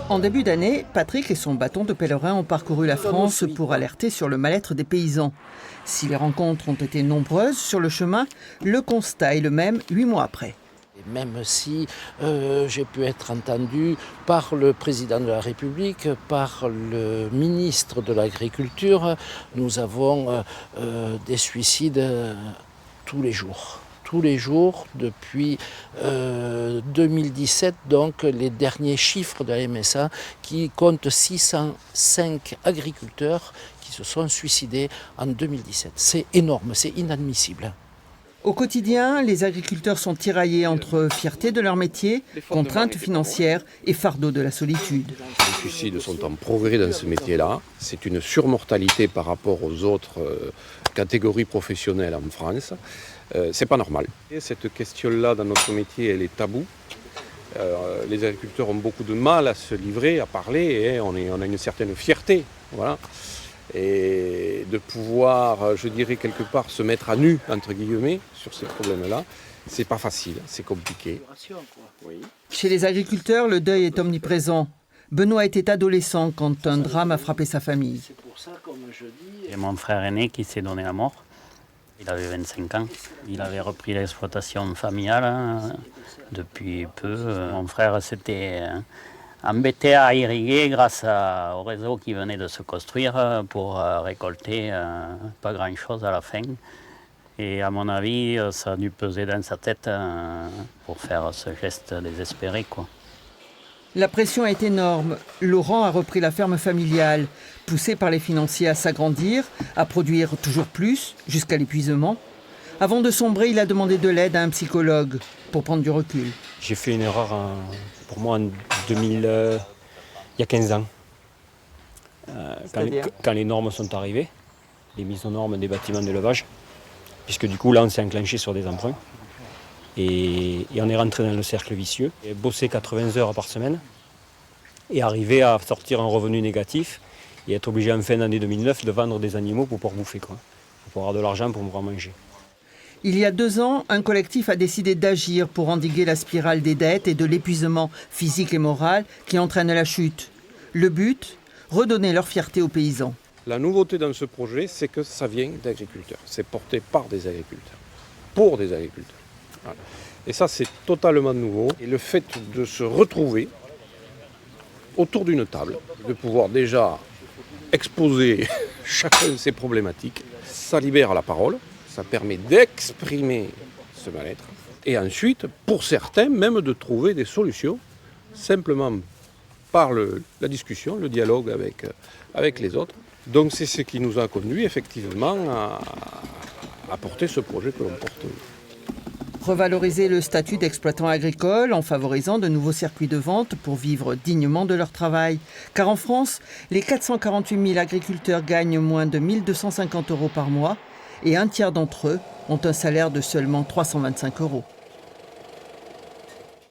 En début d'année, Patrick et son bâton de pèlerin ont parcouru la France pour alerter sur le mal-être des paysans. Si les rencontres ont été nombreuses sur le chemin, le constat est le même 8 mois après. Et même si j'ai pu être entendu par le président de la République, par le ministre de l'Agriculture, nous avons des suicides tous les jours. Tous les jours depuis 2017, donc les derniers chiffres de la MSA qui comptent 605 agriculteurs qui se sont suicidés en 2017. C'est énorme, c'est inadmissible. Au quotidien, les agriculteurs sont tiraillés entre fierté de leur métier, contraintes financières et fardeau de la solitude. Les suicides sont en progrès dans ce métier-là. C'est une surmortalité par rapport aux autres catégories professionnelles en France. C'est pas normal. Et cette question-là, dans notre métier, elle est taboue. Les agriculteurs ont beaucoup de mal à se livrer, à parler, et on a une certaine fierté. Voilà. Et de pouvoir, je dirais quelque part, se mettre à nu, entre guillemets, sur ces problèmes-là, c'est pas facile, c'est compliqué. Oui. Chez les agriculteurs, le deuil est omniprésent. Benoît était adolescent quand un drame a frappé sa famille. J'ai mon frère aîné qui s'est donné la mort. Il avait 25 ans. Il avait repris l'exploitation familiale depuis peu. Mon frère s'était embêté à irriguer grâce au réseau qui venait de se construire pour récolter pas grand-chose à la fin. Et à mon avis, ça a dû peser dans sa tête pour faire ce geste désespéré, quoi. La pression est énorme. Laurent a repris la ferme familiale, poussé par les financiers à s'agrandir, à produire toujours plus, jusqu'à l'épuisement. Avant de sombrer, il a demandé de l'aide à un psychologue pour prendre du recul. J'ai fait une erreur, pour moi, en 2000, il y a 15 ans. Quand les normes sont arrivées, les mises aux normes des bâtiments d'élevage, puisque du coup, là, on s'est enclenché sur des emprunts. Et on est rentré dans le cercle vicieux. Et bosser 80 heures par semaine et arriver à sortir un revenu négatif et être obligé en fin d'année 2009 de vendre des animaux pour pouvoir bouffer, quoi. Pour avoir de l'argent pour pouvoir manger. Il y a 2 ans, un collectif a décidé d'agir pour endiguer la spirale des dettes et de l'épuisement physique et moral qui entraîne la chute. Le but, redonner leur fierté aux paysans. La nouveauté dans ce projet, c'est que ça vient d'agriculteurs. C'est porté par des agriculteurs, pour des agriculteurs. Voilà. Et ça, c'est totalement nouveau. Et le fait de se retrouver autour d'une table, de pouvoir déjà exposer chacun de ses problématiques, ça libère la parole, ça permet d'exprimer ce mal-être. Et ensuite, pour certains, même de trouver des solutions, simplement par la discussion, le dialogue avec les autres. Donc c'est ce qui nous a conduit effectivement à porter ce projet que l'on porte. Revaloriser le statut d'exploitant agricole en favorisant de nouveaux circuits de vente pour vivre dignement de leur travail. Car en France, les 448 000 agriculteurs gagnent moins de 1 250 € par mois et un tiers d'entre eux ont un salaire de seulement 325 €.